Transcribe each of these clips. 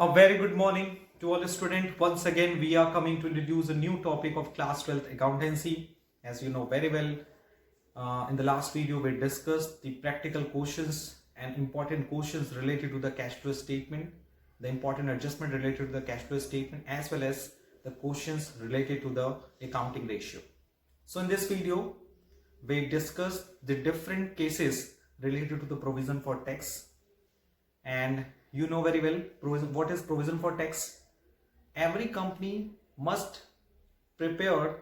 A very good morning to all the students. Once again, we are coming to introduce a new topic of class 12th accountancy. As you know very well, in the last video, we discussed the practical questions and important questions related to the cash flow statement, the important adjustment related to the cash flow statement, as well as the questions related to the accounting ratio. So in this video, we discussed the different cases related to the provision for tax. And you know very well what is provision for tax. Every company must prepare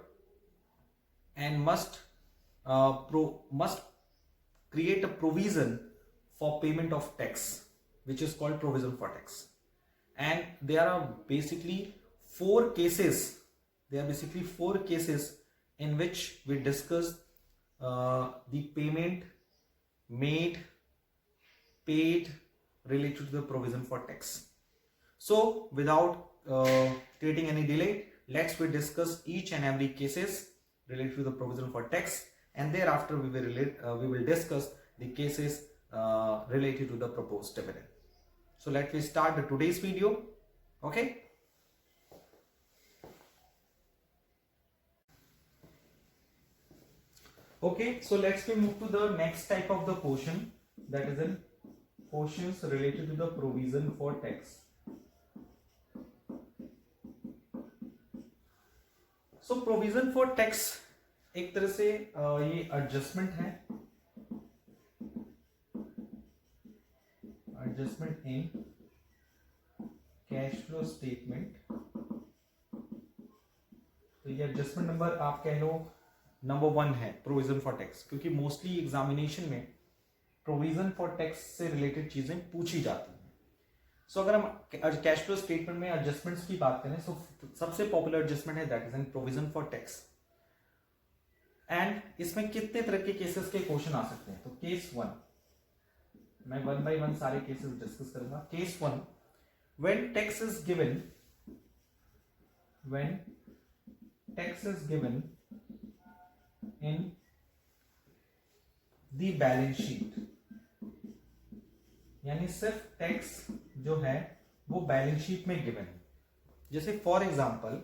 and must create a provision for payment of tax, which is called provision for tax. And there are basically four cases. In which we discuss the payment made, paid related to the provision for tax. So without creating any delay, let's we discuss each and every cases related to the provision for tax, and thereafter we will discuss the cases related to the proposed dividend. So let me start the today's video. Okay. Okay, so let's move to the next type of the question, that is in questions related to the provision for tax. So provision for tax एक तरह से ये adjustment है, adjustment in cash flow statement. तो ये adjustment number आप कह लो number 1 है प्रोविजन फॉर टैक्स, क्योंकि मोस्टली एग्जामिनेशन में प्रोविजन फॉर टैक्स से रिलेटेड चीजें पूछी जाती हैं. सो अगर हम कैश फ्लो स्टेटमेंट में एडजस्टमेंट्स की बात करें, तो सबसे पॉपुलर एडजस्टमेंट है that is in provision for tax. And इसमें कितने तरह के केसेस के क्वेश्चन आ सकते हैं. तो केस 1, मैं 1 बाय 1 सारे केसेस डिस्कस करूंगा. Case 1, when tax is given, when tax is given in the balance sheet, यानी सिर्फ टैक्स जो है वो बैलेंस शीट में गिवन है. जैसे फॉर एग्जांपल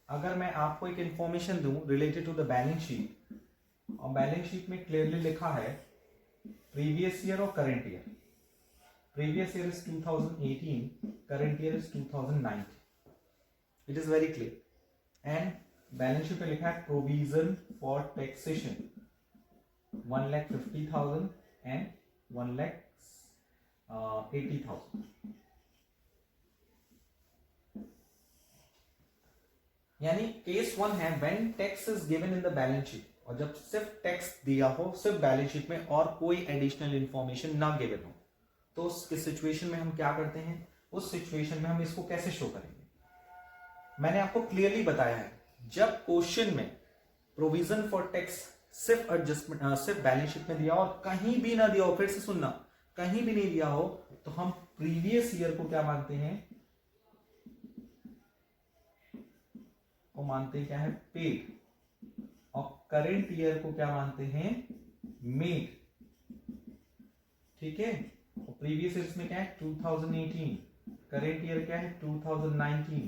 अगर मैं आपको एक इंफॉर्मेशन दूं related to the balance sheet, और बैलेंस शीट में क्लियरली लिखा है प्रीवियस ईयर और current year. Previous year is 2018, current year is 2019. It is very clear. And balance sheet पे लिखा है प्रोविजन फॉर टैक्सेशन 1,50,000 एंड 1,80,000. यानी केस 1 है when tax is given in the balance sheet, और जब सिर्फ टैक्स दिया हो सिर्फ बैलेंस शीट में और कोई एडिशनल इंफॉर्मेशन ना गिवन हो, तो इस सिचुएशन में हम क्या करते हैं, उस सिचुएशन में हम इसको कैसे शो करेंगे. मैंने आपको क्लियरली बताया है, जब क्वेश्चन में प्रोविजन फॉर टैक्स सिर्फ एडजस्टमेंट सिर्फ बैलेंस शीट में दिया और कहीं भी ना दिया हो, फिर से सुनना, कहीं भी नहीं दिया हो, तो हम प्रीवियस ईयर को क्या मानते हैं, को मानते हैं क्या है पेड, और करंट ईयर को क्या मानते हैं मेड. ठीक है. और प्रीवियस ईयर में क्या है 2018, करंट ईयर क्या है 2019.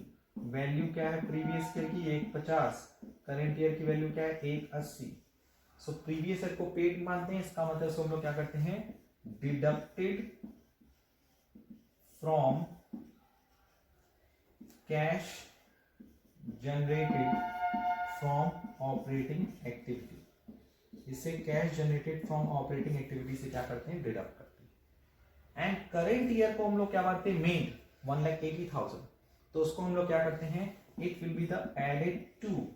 वैल्यू क्या है प्रीवियस ईयर की 150, करंट ईयर की वैल्यू क्या है 180. सो प्रीवियस ईयर को पेड मानते हैं. इसका मतलब हम लोग क्या करते हैं, deducted from cash generated from operating activity. इसे cash generated from operating activity से क्या करते हैं, डिडक्ट करते हैं. एंड करेंट ईयर को हम लोग क्या मानते हैं, मेड 1,80,000. तो उसको हम लोग क्या करते हैं, it will be the added to,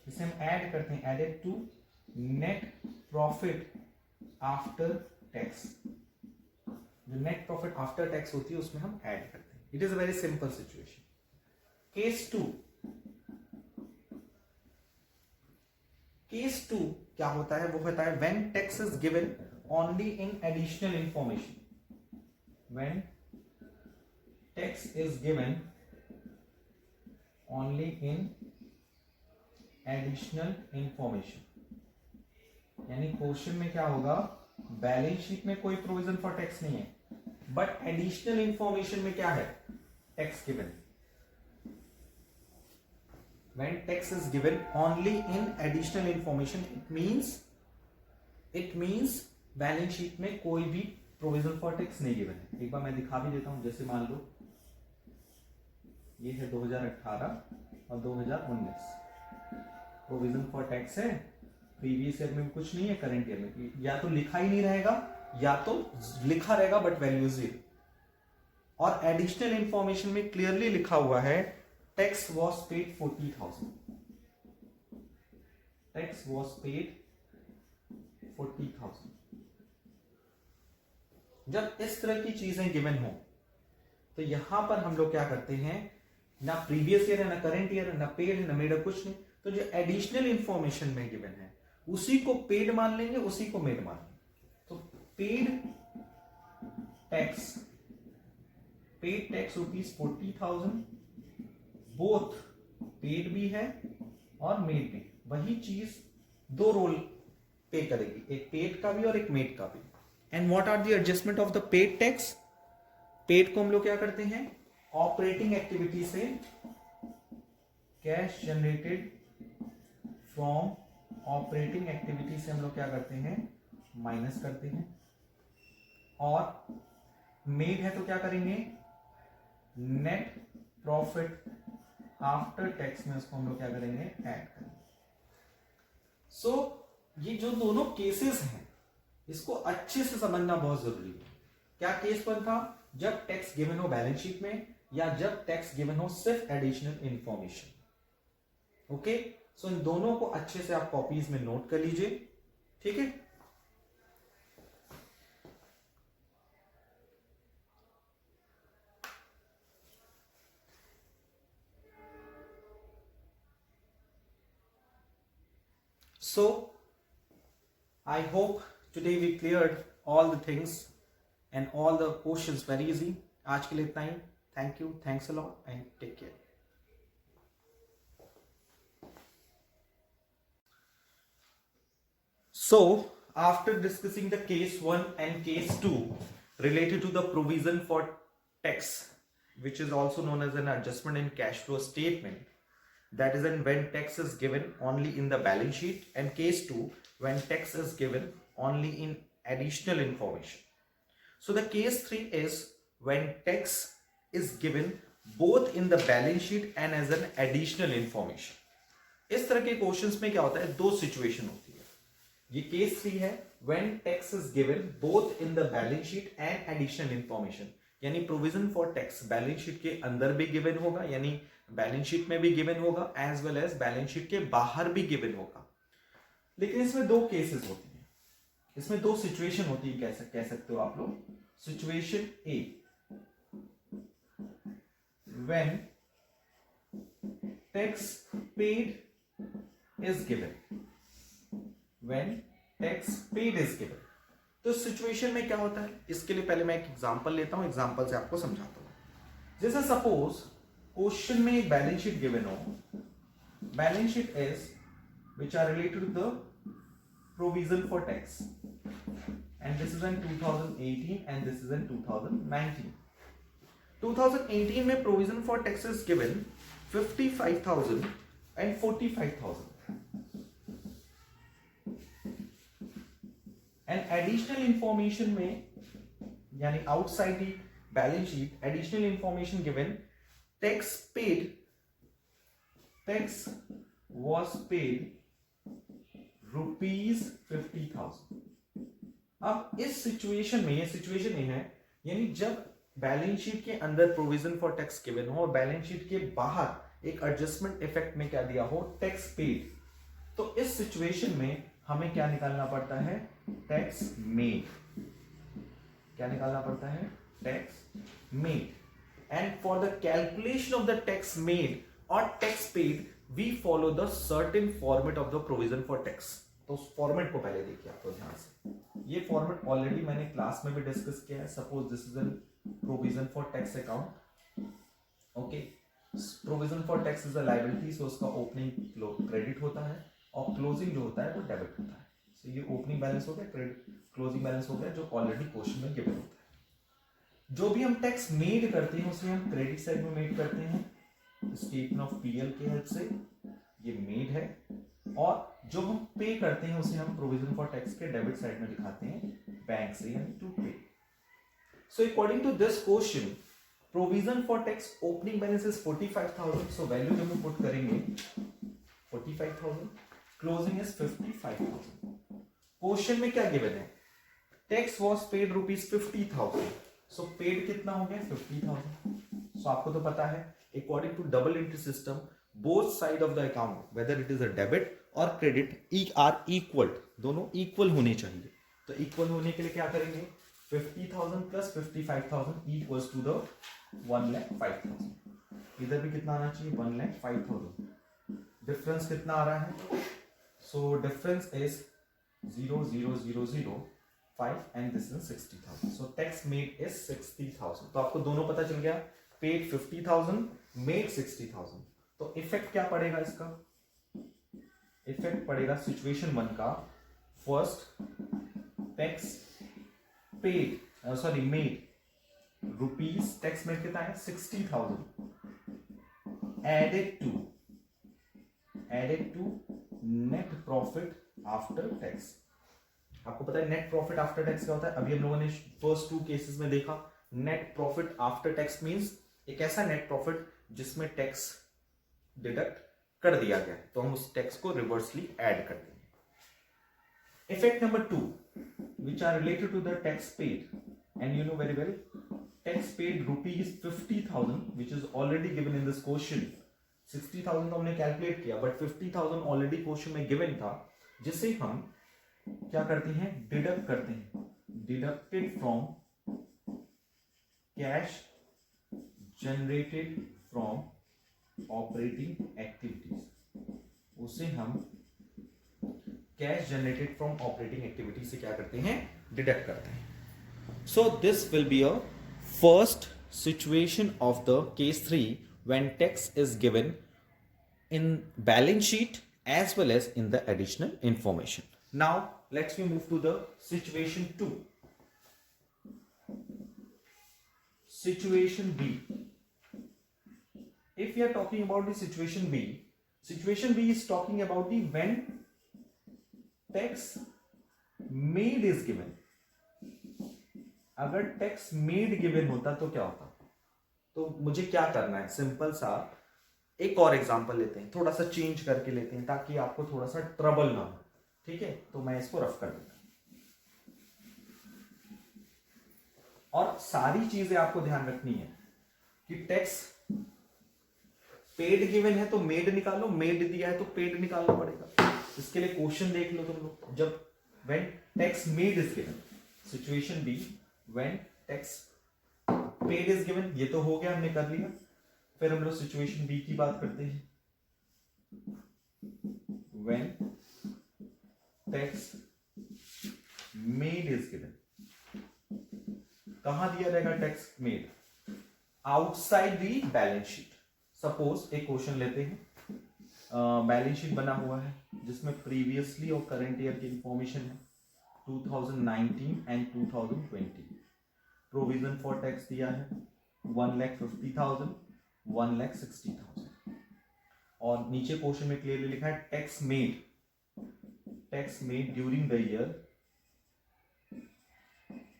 इसे हम ऐड करते हैं, added to net profit after tax. जो नेट प्रॉफिट आफ्टर टैक्स होती है उसमें हम ऐड करते हैं. It is a very simple situation. Case 2, case 2 क्या होता है, वो होता है when tax is given only in additional information. When tax is given only in additional information. यानी क्वेश्चन में क्या होगा, बैलेंस शीट में कोई प्रोविजन फॉर टैक्स नहीं है, बट एडिशनल इंफॉर्मेशन में क्या है, tax given, when tax is given only in additional information, it means balance sheet में कोई भी प्रोविजन फॉर टैक्स नहीं गिवन है। एक बार मैं दिखा भी देता हूं, जैसे मान लो ये है 2018 और 2019, प्रोविजन फॉर टैक्स है, प्रीवियस ईयर में भी कुछ नहीं है, करंट ईयर में या तो लिखा ही नहीं रहेगा या तो लिखा रहेगा बट वैल्यू 0। और एडिशनल इंफॉर्मेशन में क्लियरली लिखा हुआ है tax was paid 40,000, tax was paid 40,000। जब इस तरह की चीजें गिवन हो तो यहां पर हम लोग क्या करते हैं, ना प्रीवियस ईयर है, ना करंट ईयर है, ना पेड है, ना मेड है, कुछ नहीं, तो जो एडिशनल इंफॉर्मेशन में गिवन है उसी को पेड मान लेंगे, उसी को मेड मान लेंगे। तो पेड टैक्स ₹40,000, बोथ पेड भी है और मेड भी, वही चीज दो रोल पे करेगी, एक पेड का भी और एक मेड का भी। And what are the adjustment of the paid tax? Paid को हम लोग क्या करते हैं, ऑपरेटिंग एक्टिविटी से cash generated from operating activity से हम लोग क्या करते हैं, माइनस करते हैं। और मेड है तो क्या करेंगे, नेट प्रॉफिट आफ्टर टैक्स में उसको हम लोग क्या करेंगे, ऐड करेंगे। सो ये जो दोनों केसेस हैं इसको अच्छे से समझना बहुत जरूरी है। क्या केस पर था, जब टैक्स गिवन हो बैलेंस शीट में या जब टैक्स गिवन हो सिर्फ एडिशनल इंफॉर्मेशन। ओके, सो इन दोनों को अच्छे से आप कॉपीज में नोट कर लीजिए, ठीक है। So I hope today we cleared all the things and all the questions very easy. आज के लिए इतना ही। Thank you, thanks a lot and take care. So after discussing the case 1 and case 2 related to the provision for tax, which is also known as an adjustment in cash flow statement, that is when tax is given only in the balance sheet, and case 2 when tax is given only in additional information. So the case 3 is when tax is given both in the balance sheet and as an additional information. इस तरह के questions में क्या होता है, दो situation होती है। ये केस 3 है when tax is given both in the balance sheet and additional information, यानी provision for tax balance sheet के अंदर भी गिवन होगा, यानी बैलेंस शीट में भी गिवन होगा, as well as balance sheet के बाहर भी गिवन होगा। लेकिन इसमें दो केसेस होती हैं, इसमें दो सिचुएशन होती है, कह सकते हो आप लोग। Situation A, when tax paid is given, when tax paid is given. तो सिचुएशन में क्या होता है, इसके लिए पहले मैं एक एग्जांपल लेता हूं, एग्जांपल से आपको समझाता हूं। जैसे सपोज क्वेश्चन में एक बैलेंस शीट गिवन हो, balance sheet is which are related to the provision for tax, and this is in 2018 and this is in 2019. 2018 में provision for tax is given 55,000 and 45,000, and additional information में, यानी outside the balance sheet, additional information given, tax was paid ₹50,000। अब इस situation में, ये situation ये है, यानी जब बैलेंस शीट के अंदर प्रोविजन फॉर टैक्स गिवन हो और बैलेंस शीट के बाहर एक एडजस्टमेंट इफेक्ट में क्या दिया हो, टैक्स पेड, तो इस सिचुएशन में हमें क्या निकालना पड़ता है, टैक्स मेड। क्या निकालना पड़ता है, tax made. And for the calculation of the tax made और tax paid we follow the certain format of the provision for tax. तो उस फॉर्मेट को पहले देखिए आप तो ध्यान से, ये फॉर्मेट ऑलरेडी मैंने क्लास में भी डिस्कस किया है। Suppose this is an provision for tax account, okay, provision for tax is a liability, so उसका ओपनिंग क्रेडिट होता है और क्लोजिंग जो होता है वो डेबिट होता है। सो ये ओपनिंग बैलेंस हो गया, क्लोजिंग बैलेंस हो गया, जो ऑलरेडी क्वेश्चन में गिवन होता है। जो भी हम टैक्स मेड करते हैं उसे हम क्रेडिट साइड में मेड करते हैं स्टेटमेंट ऑफ पीएल के हेल्प से, ये मेड है। और जो हम पे करते हैं उसे हम प्रोविजन फॉर टैक्स के डेबिट साइड में दिखाते हैं बैंक से, यानी to pay. So according to this question provision for tax opening balance is 45,000, so value जब हम पुट करेंगे 45,000, क्लोजिंग इज 55,000। क्वेश्चन में क्या गिवन है, tax was paid ₹50,000, so paid कितना हो गया 50,000। सो आपको तो पता है according to double entry system both side of the account whether it is a debit और क्रेडिट आर इक्वल, दोनों इक्वल होने चाहिए। तो इक्वल होने के लिए क्या करेंगे, 50,000 प्लस 55,000 इक्वल्स टू द 1,05,000। इधर भी कितना आना चाहिए 1,05,000। डिफरेंस कितना आ रहा है, so difference is 0,0,0,0,5 and this is 60,000. So tax made is 60,000. तो आपको दोनों पता चल गया, paid 50,000, made 60,000। तो इफेक्ट क्या पड़ेगा इसका, इफेक्ट पड़ेगा सिचुएशन 1 का, first tax paid made rupees, tax made कितना है 60,000, added to net profit after tax. आपको पता है नेट प्रॉफिट आफ्टर टैक्स क्या होता है, अभी हम लोगों ने फर्स्ट 2 केसेस में देखा। Net profit after tax means एक ऐसा नेट प्रॉफिट जिसमें टैक्स डिडक्ट कर दिया गया, तो हम उस टैक्स को रिवर्सली ऐड कर देंगे। Effect number 2 which are related to the tax paid, and you know very well tax paid ₹50,000 which is already given in this question। 60,000 तो हमने कैलकुलेट किया, बट 50,000 ऑलरेडी क्वेश्चन में गिवन था, जिसे हम क्या करते हैं, डिडक्ट करते हैं, deducted from cash generated from operating activities, उसे हम cash generated from operating activity से क्या करते हैं, डिडक्ट करते हैं। So this will be a first situation of the case 3 when tax is given in balance sheet as well as in the additional information. Now let's move to the situation 2. Situation B. If we are talking about the situation B is talking about the when tax made is given। अगर tax made given होता तो क्या होता, तो मुझे क्या करना है, सिंपल सा एक और एग्जांपल लेते हैं, थोड़ा सा चेंज करके लेते हैं ताकि आपको थोड़ा सा ट्रबल ना हो, ठीक है। तो मैं इसको रफ कर देता हूं, और सारी चीजें आपको ध्यान रखनी है कि टैक्स पेड गिवन है तो मेड निकालो, मेड दिया है तो पेड निकालना पड़ेगा। इसके लिए क्वेश्चन देख लो तुम लोग, जब when tax made is given, situation B when tax paid is given, ये तो हो गया, हमने कर लिया। फिर हम लोग सिचुएशन बी की बात करते हैं, when tax made is given. कहां दिया रहेगा tax made, outside the balance sheet. Suppose एक क्वेश्चन लेते हैं, बैलेंस शीट बना हुआ है जिसमें प्रीवियसली और करंट ईयर की इंफॉर्मेशन है, 2019 एंड 2020। प्रोविजन फॉर टैक्स दिया है 1,50,000, 1,60,000, और नीचे क्वेश्चन में क्लियरली लिखा है tax made during the year.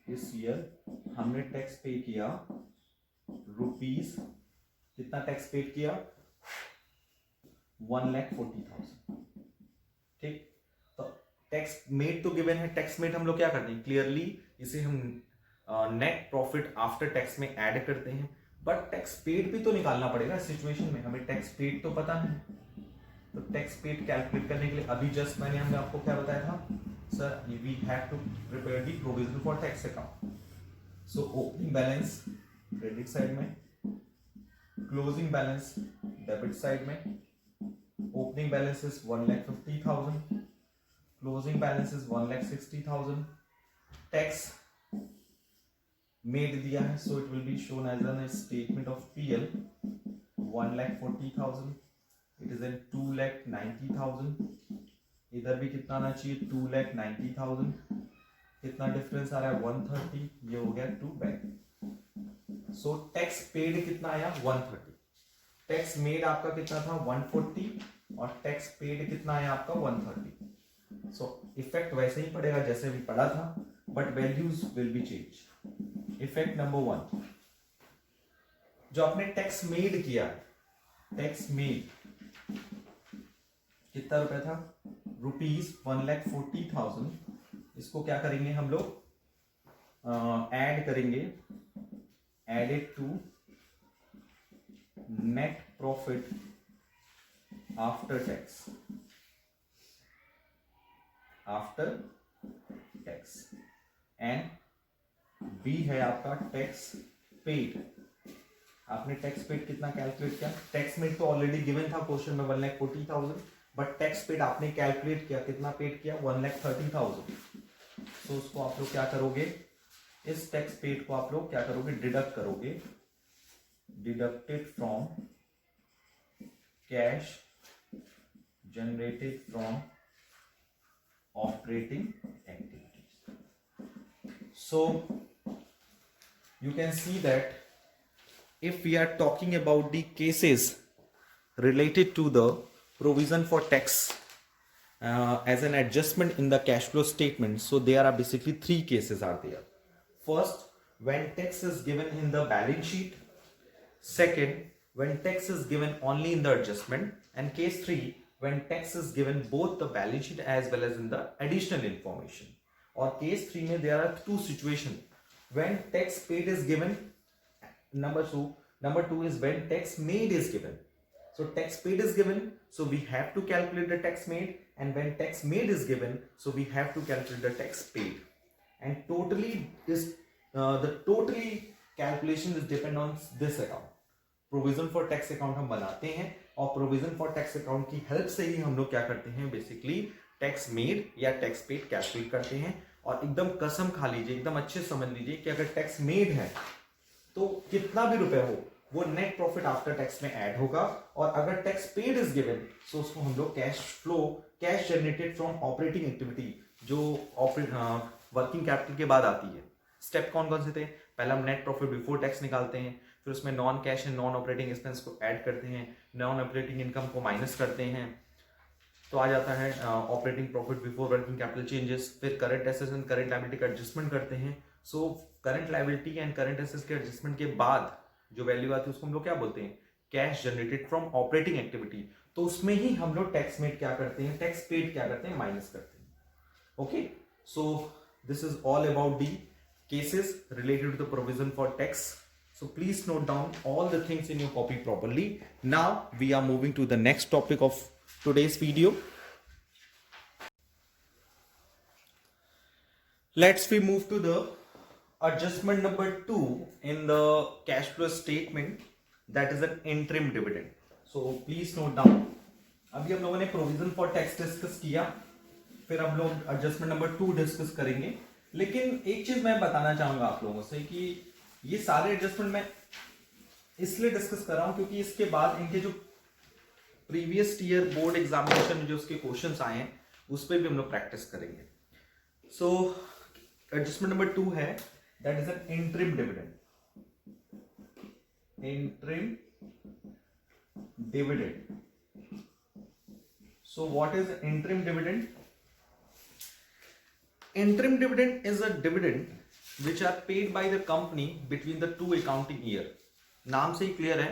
इस ईयर हमने टैक्स पे किया रुपीज, कितना टैक्स पे किया 1,40,000, ठीक। तो टैक्स मेड तो गिवन है, टैक्स मेड हम लोग क्या करते हैं, क्लियरली इसे हम नेट प्रॉफिट आफ्टर टैक्स में ऐड करते हैं, बट टैक्स पेड भी तो निकालना पड़ेगा। इस सिचुएशन में हमें टैक्स पेड तो पता नहीं, तो टैक्स पेड कैलकुलेट करने के लिए अभी जस्ट हमने आपको क्या बताया था, sir we have to prepare the provision for tax account. So opening balance credit side में, क्लोजिंग बैलेंस डेबिट साइड में। Opening balance is 1,50,000, closing balance is 1,60,000। Tax made दिया है, so it will be shown as an statement of PL 1,40,000, it is an 2,90,000। इधर भी कितना आना चाहिए 2,90,000। कितना डिफरेंस आ रहा है 130, ये हो गया 2 बैक। सो टैक्स पेड कितना आया 130, टैक्स मेड आपका कितना था 140 और टैक्स पेड कितना आया आपका 130. सो इफेक्ट वैसे ही पड़ेगा जैसे भी पड़ा था, but values will be change. Effect number 1, जो आपने टैक्स मेड किया, टैक्स मेड कितना रुपए था ₹1,40,000. इसको क्या करेंगे हम लोग, ऐड करेंगे, added to net profit after tax, after tax. And B है आपका टैक्स पेड. आपने टैक्स पेड कितना कैलकुलेट किया, टैक्स पेड तो ऑलरेडी गिवन था क्वेश्चन में 1,40,000, बट टैक्स पेड आपने कैलकुलेट किया, कितना पेड किया 1,30,000. तो उसको आप लोग क्या करोगे, इस टैक्स पेड को आप लोग क्या करोगे, डिडक्ट करोगे, deducted from cash generated from operating activities. So you can see that if we are talking about the cases related to the provision for tax as an adjustment in the cash flow statement, so there are basically three cases are there. First, when tax is given in the balance sheet. Second, when tax is given only in the adjustment. And case 3, when tax is given both the balance sheet as well as in the additional information. Or case 3 में there are two situations. When tax paid is given, number two is when tax made is given. So tax paid is given, so we have to calculate the tax made, and when tax made is given, so we have to calculate the tax paid. And totally the totally calculation is depend on this account. Provision for tax account हम बनाते हैं, और provision for tax account की help से ही हम लोग क्या करते हैं, बेसिकली टैक्स मेड या टैक्स पेड कैलकुलेट करते हैं. और एकदम कसम खा लीजिए, एकदम अच्छे से समझ लीजिए कि अगर टैक्स मेड है तो कितना भी रुपए हो वो नेट प्रॉफिट आफ्टर टैक्स में ऐड होगा. और अगर टैक्स पेड इज गिवन, सो उसको हम लोग cash flow, cash generated from operating activity, जो वर्किंग कैपिटल के बाद आती है. स्टेप कौन कौन से थे, पहले हम नेट प्रॉफिट बिफोर टैक्स निकालते हैं, फिर उसमें non cash and non operating expense को ऐड करते हैं, नॉन ऑपरेटिंग इनकम को माइनस करते हैं, तो आ जाता है operating profit before working capital changes. फिर current assets and current liability का एडजस्टमेंट करते हैं. So current liability and current assets के एडजस्टमेंट के बाद जो वैल्यू आती है उसको हम लोग क्या बोलते हैं, cash generated from operating activity. तो उसमें ही हम लोग टैक्स मेड क्या करते हैं, टैक्स पेड क्या करते हैं, माइनस करते हैं. Okay, so this is all about the cases related to the provision for tax. So please note down all the things in your copy properly. Now we are moving to the next topic of today's video. Let's we move to the adjustment number 2 in the cash flow statement, that is an interim dividend. So please note down. अभी हम लोगों ने provision for tax discuss किया, फिर हम लोग adjustment number 2 discuss करेंगे. लेकिन एक चीज मैं बताना चाहूंगा आप लोगों से कि ये सारे एडजस्टमेंट मैं इसलिए डिस्कस कर रहा हूं क्योंकि इसके बाद इनके जो प्रीवियस ईयर बोर्ड एग्जामिनेशन में जो उसके क्वेश्चंस आए हैं उस पर भी हम लोग प्रैक्टिस करेंगे. सो एडजस्टमेंट नंबर 2 है, that is an interim dividend. Interim dividend. So what is interim dividend? Interim dividend is a dividend which are paid by the company between the two accounting year. नाम से ही clear है,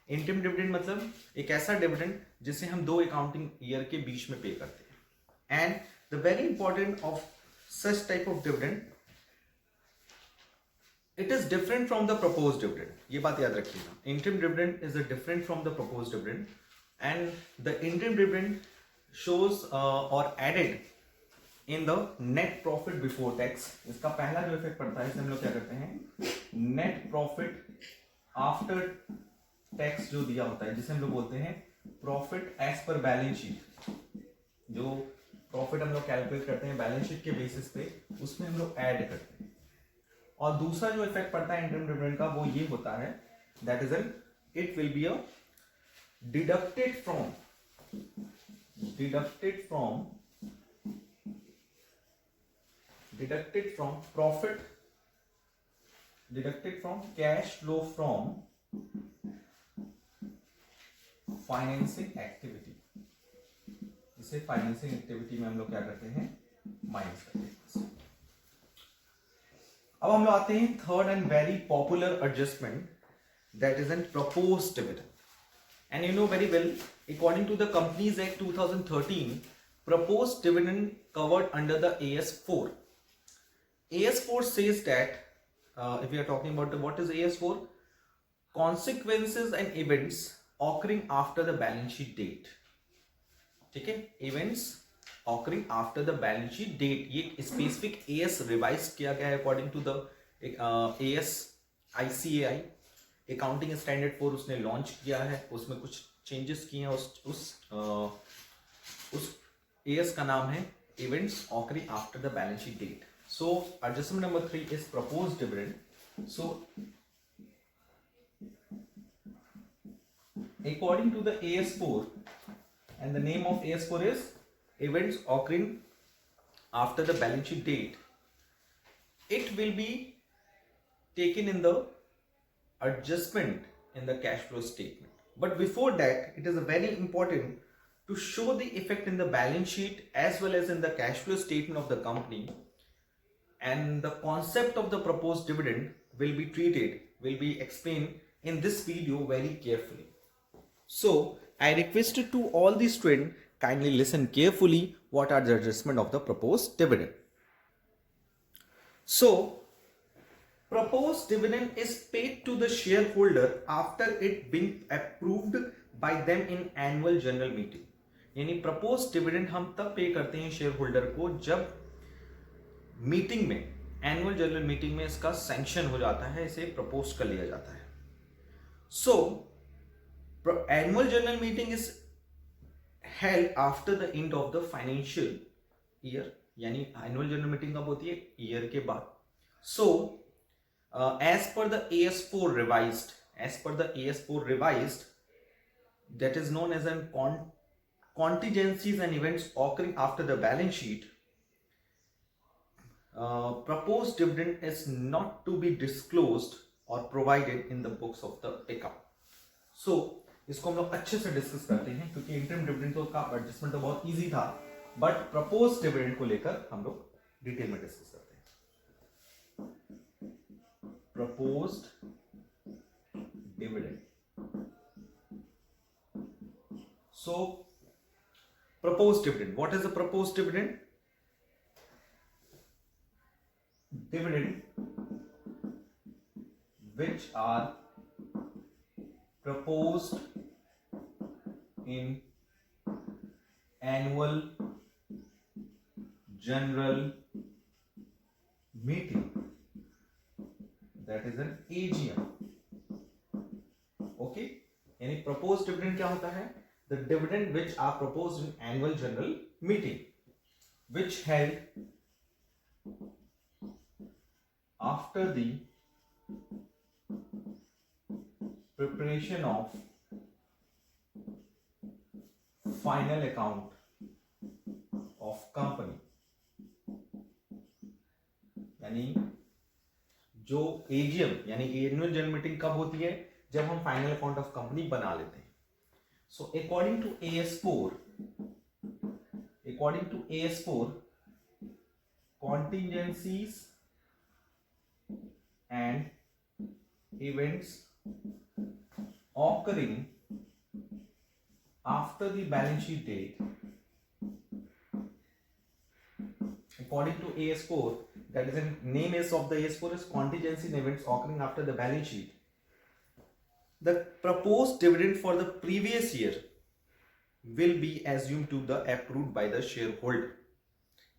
interim dividend मतलब एक ऐसा dividend जिसे हम दो accounting year के बीच में पे करते हैं. And the very important of such type of dividend, it is different from the proposed dividend. ये बात याद रखिएगा. Interim dividend is a different from the proposed dividend, and the interim dividend shows or added in the net profit before tax. इसका पहला जो effect पड़ता है, इसे हम लोग क्या करते हैं, नेट प्रॉफिट आफ्टर टैक्स जो दिया होता है, जिसे हम लोग बोलते हैं profit as per balance sheet. जो प्रॉफिट हम लोग कैलकुलेट करते हैं बैलेंस शीट के बेसिस पे, उसमें हम लोग ऐड करते हैं. और दूसरा जो इफेक्ट पड़ता है इंटरिम डिविडेंड का, वो ये होता है, that is an it will be a deducted from profit deducted from cash flow from financing activity, इसे फाइनेंसिंग एक्टिविटी में हम लोग क्या करते हैं, माइनस करते हैं। अब हम लोग आते हैं third and very popular adjustment, that is an proposed dividend. And you know very well, according to the Companies Act 2013, proposed dividend covered under the AS4. AS4 says that, if we are talking about what is AS4, consequences and events occurring after the balance sheet date. ठीक है, events occurring after the balance sheet date, ये specific AS revised किया गया है according to the AS ICAI accounting standard 4 उसने launch किया है, उसमें कुछ चेंजेस किए हैं। उस एएस का नाम है events occurring after the balance sheet date. So adjustment number 3 is proposed dividend. So according to the AS4 and the name of AS4 is events occurring after the balance sheet date, it will be taken in the adjustment in the cash flow statement. But before that, it is very important to show the effect in the balance sheet as well as in the cash flow statement of the company, and the concept of the proposed dividend will be explained in this video very carefully. So I requested to all the students, kindly listen carefully what are the adjustment of the proposed dividend. So proposed dividend is paid to the shareholder after it being approved by them in annual general meeting. यानी proposed dividend हम तब पे करते हैं share holder को जब meeting में, annual general meeting में इसका सैंक्शन हो जाता है, इसे प्रपोज कर लिया जाता है। सो annual general meeting is held after the end of the financial year, यानी एनुअल जनरल मीटिंग कब होती है, ईयर के बाद। सो as per the AS4 revised, that is known as an contingencies and events occurring after the balance sheet, proposed dividend is not to be disclosed or provided in the books of the account. So इसको हम लोग अच्छे से discuss करते हैं, क्योंकि interim dividend तो का एडजस्टमेंट तो बहुत इजी था, बट प्रपोज्ड डिविडेंड को लेकर हम लोग डिटेल में डिस्कस करते हैं। Proposed dividend. So proposed dividend, what is the proposed dividend? Dividend which are proposed in annual general meeting, that is an AGM. Okay, यानी proposed dividend क्या होता है? The dividend which are proposed in annual general meeting, which held after the preparation of final account of company, यानी जो AGM यानी annual general meeting कब होती है, जब हम फाइनल अकाउंट ऑफ कंपनी बना लेते हैं। So according to AS4 contingencies and events occurring after the balance sheet date, according to AS4, that is the name is of the AS4 is contingency and events occurring after the balance sheet, the proposed dividend for the previous year will be assumed to the approved by the shareholder,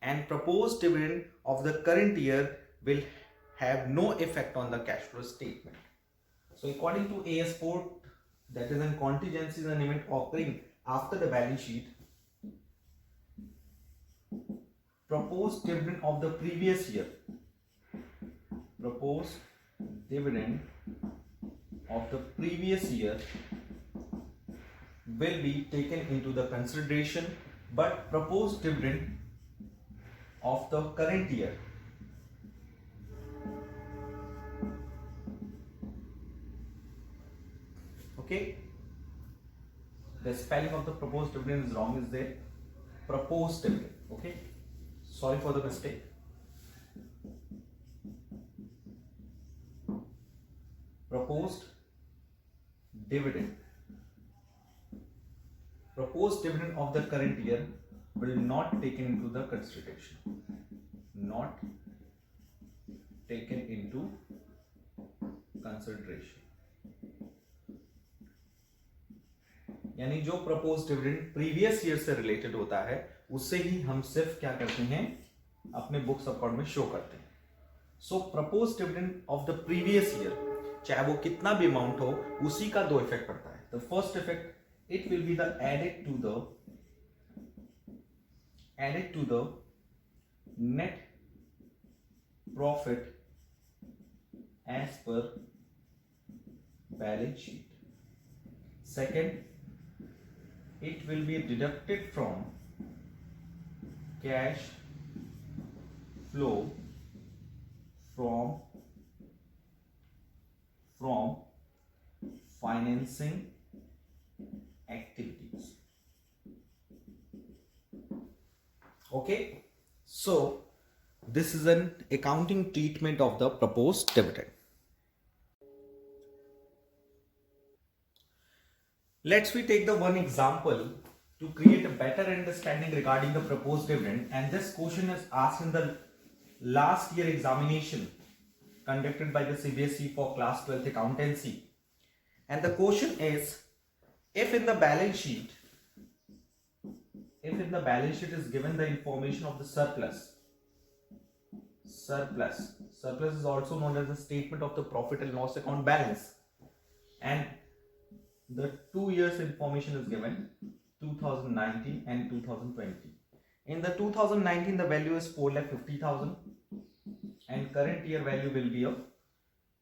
and proposed dividend of the current year will have no effect on the cash flow statement. So according to AS4, that is in contingencies and event occurring after the balance sheet, proposed dividend of the previous year, will be taken into the consideration, but proposed dividend of the current year Okay, the spelling of the proposed dividend is wrong, is there? Proposed dividend. Okay, sorry for the mistake. Proposed dividend. Proposed dividend of the current year will not taken into the consideration. Not taken into consideration. यानी जो propose dividend previous year से related होता है उससे ही हम सिर्फ क्या करते हैं, अपने बुक्स अकाउंट में शो करते हैं. So propose dividend of the previous year, चाहे वो कितना भी अमाउंट हो, उसी का दो इफेक्ट पड़ता है. The first effect, it will be the added to the net profit as per balance sheet. Second, it will be deducted from cash flow from financing activities. Okay, so this is an accounting treatment of the proposed dividend. Let's we take the one example to create a better understanding regarding the proposed dividend, and this question is asked in the last year examination conducted by the CBSE for class 12th accountancy. And the question is, if in the balance sheet is given the information of the surplus is also known as the statement of the profit and loss account balance, and the 2 years information is given, 2019 and 2020. In the 2019 the value is 4,50,000 and current year value will be of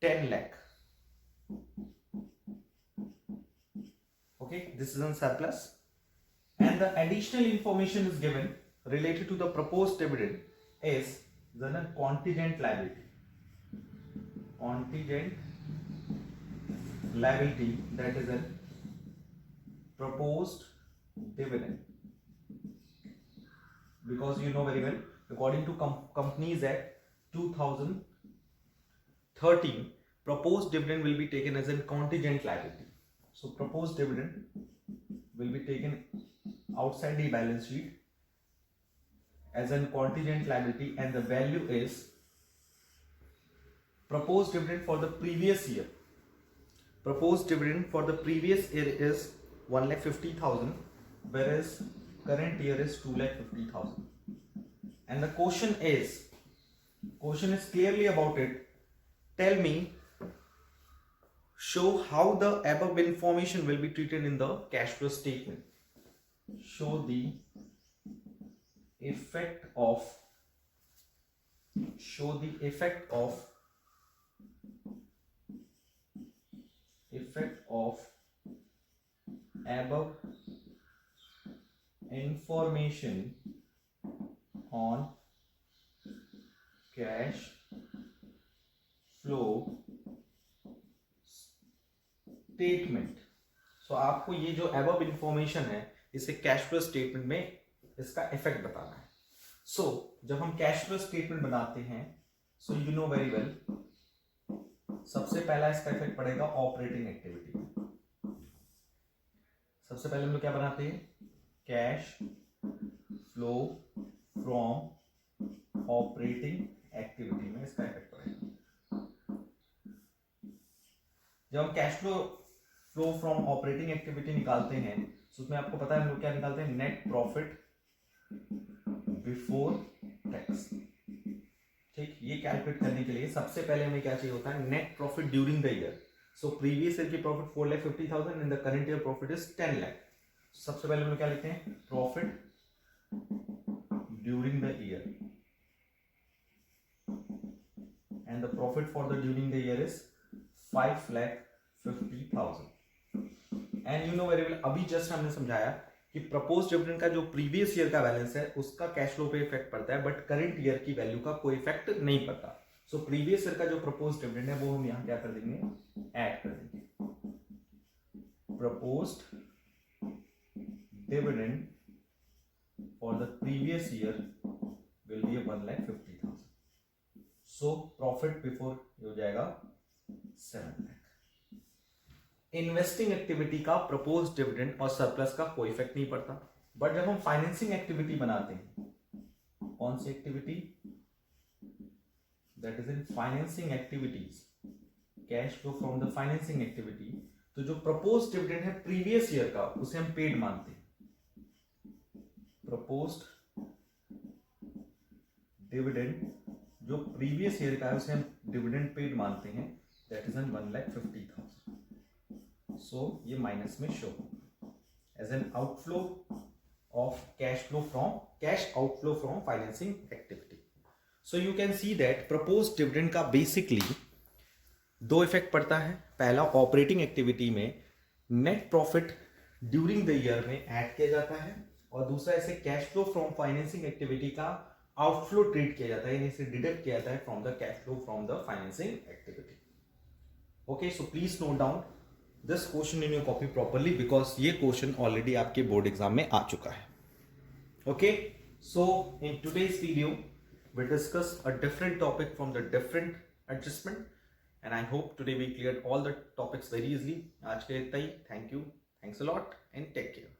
10 lakh. Okay, this is in surplus, and the additional information is given related to the proposed dividend is the contingent liability. Contingent liability, that is a proposed dividend, because you know very well, according to Companies Act 2013, proposed dividend will be taken as a contingent liability. So proposed dividend will be taken outside the balance sheet as a contingent liability, and the value is proposed dividend for the previous year. Proposed dividend for the previous year is 1,50,000, whereas current year is 2,50,000. And the question is clearly about it. Tell me, show how the above information will be treated in the cash flow statement. Show the effect of above information on cash flow statement. So आपको ये जो above information है इसे cash flow statement में इसका effect बताना है. सो जब हम कैश फ्लो स्टेटमेंट बनाते हैं, so you know very well, सबसे पहला इसका इफेक्ट पड़ेगा ऑपरेटिंग एक्टिविटी में. सबसे पहले हम लोग क्या बनाते हैं, cash flow from operating activity में इसका इफेक्ट पड़ेगा. जब हम cash flow from operating activity निकालते हैं, तो उसमें आपको पता है हम लोग क्या निकालते हैं, नेट प्रॉफिट बिफोर टैक्स. ठीक, ये कैलकुलेट करने के लिए सबसे पहले हमें क्या चाहिए होता है, net profit during the year. So previous year की profit 4,50,000 and the current year profit is 10 lakh. सबसे पहले हम लोग क्या लिखते हैं, profit during the year, and the profit for the during the year is 5,50,000. And you know very well, अभी just हमने समझाया कि प्रपोज डिविडेंड का जो प्रीवियस ईयर का बैलेंस है उसका कैश फ्लो पे इफेक्ट पड़ता है, बट करंट ईयर की वैल्यू का कोई इफेक्ट नहीं पड़ता. सो प्रीवियस ईयर का जो प्रपोज डिविडेंड है वो हम यहाँ क्या कर देंगे, ऐड कर देंगे. proposed dividend for the previous year will be 1,50,000. So profit before हो जाएगा 7 लाख. इन्वेस्टिंग एक्टिविटी का प्रपोज डिविडेंड और सरप्लस का कोई इफेक्ट नहीं पड़ता, बट जब हम फाइनेंसिंग एक्टिविटी बनाते हैं, कौन सी activity, that is in financing activities, cash flow from the financing activity, तो जो प्रपोज डिविडेंड है प्रीवियस ईयर का उसे हम पेड मानते हैं. प्रपोज्ड डिविडेंड जो प्रीवियस ईयर का है उसे हम डिविडेंड पेड मानते हैं, दैट इज एन 1,50,000. सो ये माइनस में show as an outflow of cash outflow from financing activity. So you can see that propose dividend का बेसिकली दो इफेक्ट पड़ता है. पहला, ऑपरेटिंग एक्टिविटी में net profit during the year में ऐड किया जाता है, और दूसरा ऐसे cash flow from financing activity का आउटफ्लो ट्रीट किया जाता है, यानी इसे डिडक्ट किया जाता है from the cash flow from the financing activity. Okay, so please note down this question in your copy properly, because ये क्वेश्चन ऑलरेडी आपके बोर्ड एग्जाम में आ चुका है. Okay, so in today's video we discussed a different topic from the different adjustment, and I hope today we cleared all the topics very easily. आज के लिए इतना ही. Thank you, thanks a lot and take care.